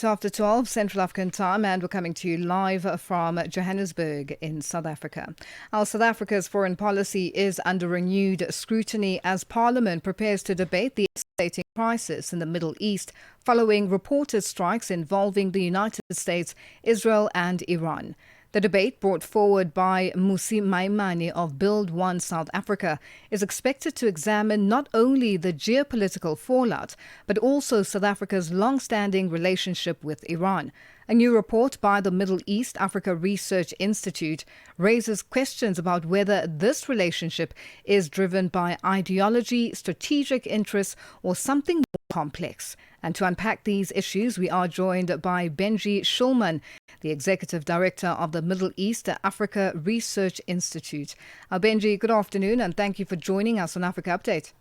minutes after 12 Central African time, and we're coming to you live from Johannesburg in South Africa. South Africa's foreign policy is under renewed scrutiny as Parliament prepares to debate the escalating crisis in the Middle East following reported strikes involving the United States, Israel and Iran. The debate, brought forward by Mmusi Maimane of Build One South Africa, is expected to examine not only the geopolitical fallout, but also South Africa's long-standing relationship with Iran. A new report by the Middle East Africa Research Institute raises questions about whether this relationship is driven by ideology, strategic interests, or something more complex. And to unpack these issues, we are joined by Benji Shulman, the Executive Director of the Middle East Africa Research Institute. Benji, good afternoon, and thank you for joining us on Africa Update.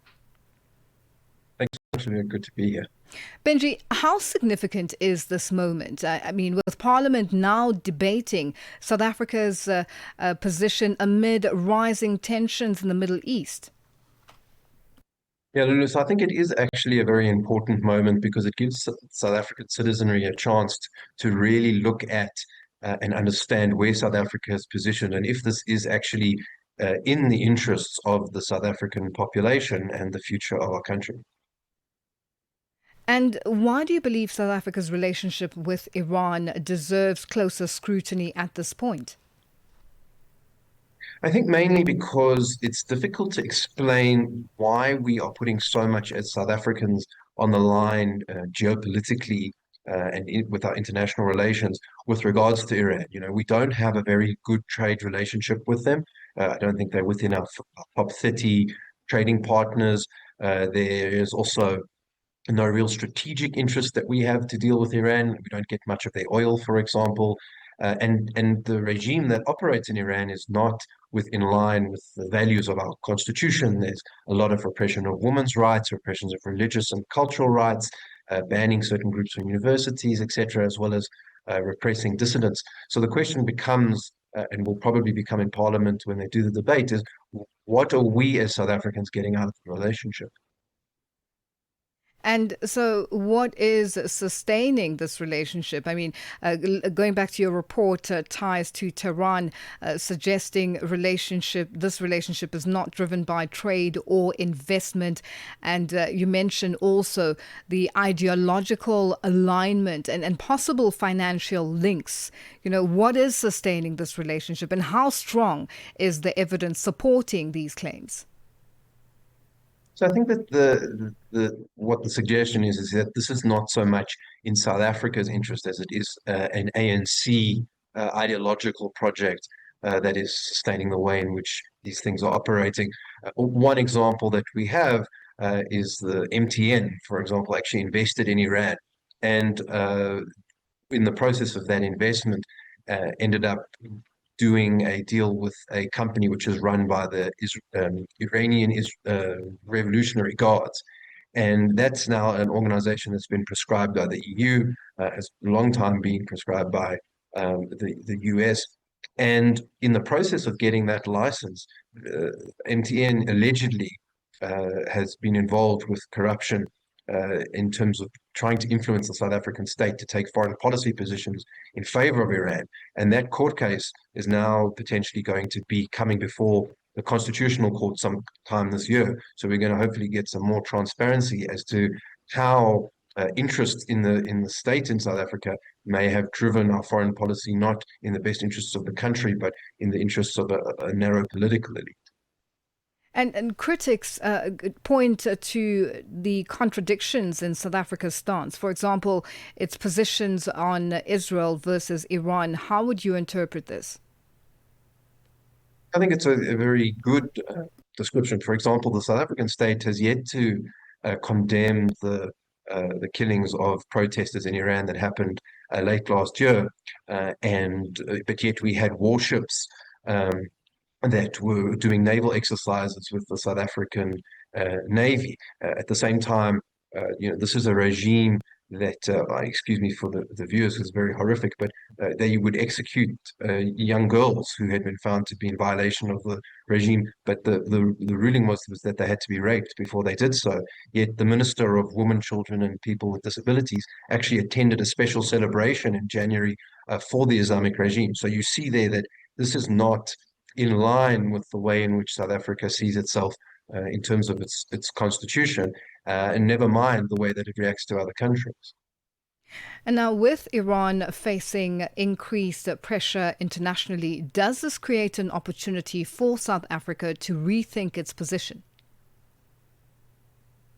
Thanks so much. Good to be here. Benji, how significant is this moment? With Parliament now debating South Africa's position amid rising tensions in the Middle East? Yeah, Lulu, so I think it is actually a very important moment because it gives South African citizenry a chance to really look at and understand where South Africa is positioned and if this is actually in the interests of the South African population and the future of our country. And why do you believe South Africa's relationship with Iran deserves closer scrutiny at this point? I think mainly because it's difficult to explain why we are putting so much as South Africans on the line geopolitically with our international relations with regards to Iran. You know, we don't have a very good trade relationship with them. I don't think they're within our top 30 trading partners. There is also no real strategic interest that we have to deal with Iran. We don't get much of their oil, for example. And the regime that operates in Iran is not in line with the values of our constitution. There's a lot of repression of women's rights, repressions of religious and cultural rights, banning certain groups from universities, etc., as well as repressing dissidents. So the question becomes, and will probably become in Parliament when they do the debate, is what are we as South Africans getting out of the relationship? And so what is sustaining this relationship? Going back to your report, ties to Tehran, suggesting this relationship is not driven by trade or investment. And you mentioned also the ideological alignment and possible financial links. You know, what is sustaining this relationship and how strong is the evidence supporting these claims? So I think that what the suggestion is that this is not so much in South Africa's interest as it is an ANC ideological project that is sustaining the way in which these things are operating. One example that we have is the MTN, for example, actually invested in Iran, and in the process of that investment, ended up doing a deal with a company which is run by the Iranian Revolutionary Guards. And that's now an organization that's been prescribed by the EU, has a long time been prescribed by the US. And in the process of getting that license, MTN allegedly has been involved with corruption in terms of trying to influence the South African state to take foreign policy positions in favor of Iran. And that court case is now potentially going to be coming before the Constitutional Court sometime this year. So we're going to hopefully get some more transparency as to how interests in the state in South Africa may have driven our foreign policy, not in the best interests of the country, but in the interests of a narrow political elite. And critics point to the contradictions in South Africa's stance. For example, its positions on Israel versus Iran. How would you interpret this? I think it's a very good description. For example, the South African state has yet to condemn the killings of protesters in Iran that happened late last year, but yet we had warships that were doing naval exercises with the South African Navy. At the same time, this is a regime that excuse me for the viewers, was very horrific, but they would execute young girls who had been found to be in violation of the regime. But the ruling was that they had to be raped before they did so. Yet the Minister of Women, Children, and People with Disabilities actually attended a special celebration in January for the Islamic regime. So you see there that this is not in line with the way in which South Africa sees itself in terms of its constitution, and never mind the way that it reacts to other countries. And now, with Iran facing increased pressure internationally, does this create an opportunity for South Africa to rethink its position?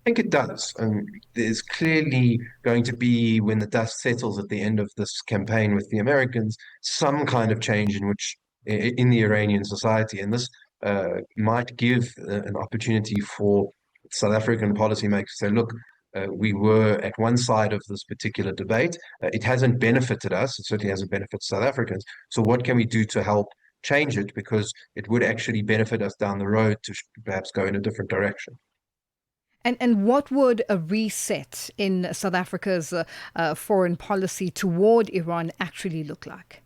I think it does. And there's clearly going to be, when the dust settles at the end of this campaign with the Americans, some kind of change in the Iranian society. And this might give an opportunity for South African policymakers to say, look, we were at one side of this particular debate. It hasn't benefited us. It certainly hasn't benefited South Africans. So what can we do to help change it? Because it would actually benefit us down the road to perhaps go in a different direction. And what would a reset in South Africa's foreign policy toward Iran actually look like?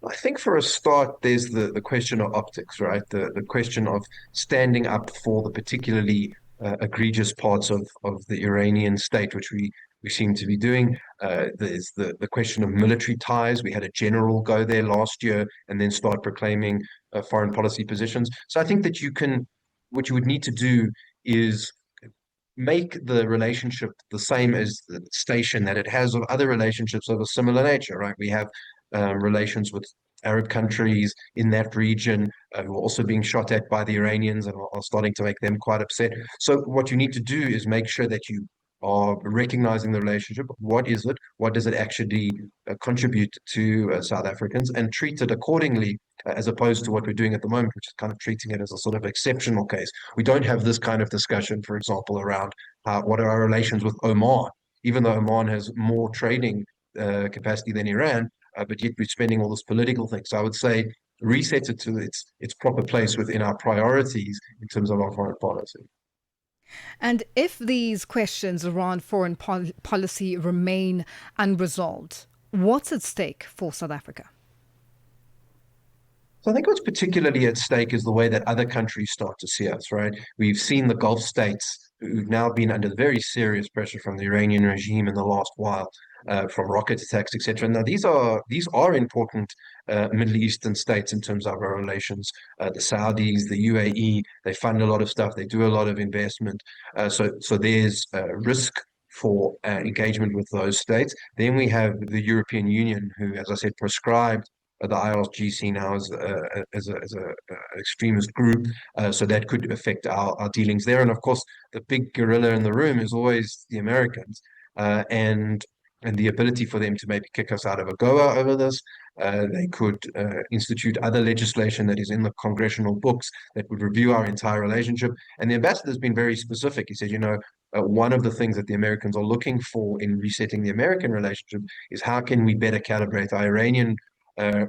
I think for a start, there's the question of optics, right? The question of standing up for the particularly egregious parts of the Iranian state, which we seem to be doing. There's the question of military ties. We had a general go there last year and then start proclaiming foreign policy positions. So I think that what you would need to do is make the relationship the same as the station that it has of other relationships of a similar nature, right? We have relations with Arab countries in that region who are also being shot at by the Iranians and are starting to make them quite upset. So what you need to do is make sure that you are recognizing the relationship. What is it? What does it actually contribute to South Africans, and treat it accordingly, as opposed to what we're doing at the moment, which is kind of treating it as a sort of exceptional case. We don't have this kind of discussion, for example, around what are our relations with Oman, even though Oman has more trading capacity than Iran, but yet we're spending all this political thing. So I would say reset it to its proper place within our priorities in terms of our foreign policy. And if these questions around foreign policy remain unresolved, what's at stake for South Africa? So I think what's particularly at stake is the way that other countries start to see us, right? We've seen the Gulf states who've now been under very serious pressure from the Iranian regime in the last while, from rocket attacks, etc. Now these are important Middle Eastern states in terms of our relations. The Saudis, the UAE, they fund a lot of stuff. They do a lot of investment. So there's risk for engagement with those states. Then we have the European Union, who, as I said, prescribed the IRGC now as a extremist group, so that could affect our dealings there. And of course, the big gorilla in the room is always the Americans, and the ability for them to maybe kick us out of AGOA over this. They could institute other legislation that is in the congressional books that would review our entire relationship. And the ambassador has been very specific. He said, one of the things that the Americans are looking for in resetting the American relationship is how can we better calibrate our Iranian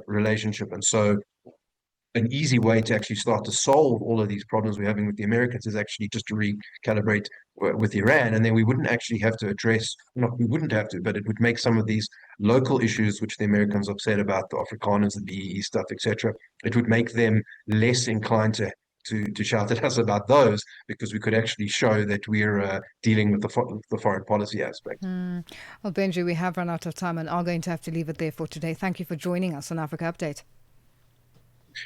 relationship. And so an easy way to actually start to solve all of these problems we're having with the Americans is actually just to recalibrate with Iran. And then we wouldn't actually have to address, not we wouldn't have to, but it would make some of these local issues, which the Americans are upset about, the Afrikaners, the BEE stuff, etc. It would make them less inclined to shout at us about those, because we could actually show that we're dealing with the foreign policy aspect. Well, Benji, we have run out of time and are going to have to leave it there for today. Thank you for joining us on Africa Update.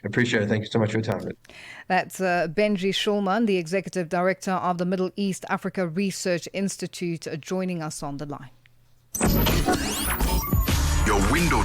Appreciate it. Thank you so much for your time. That's Benji Shulman, the Executive Director of the Middle East Africa Research Institute, joining us on the line. Your window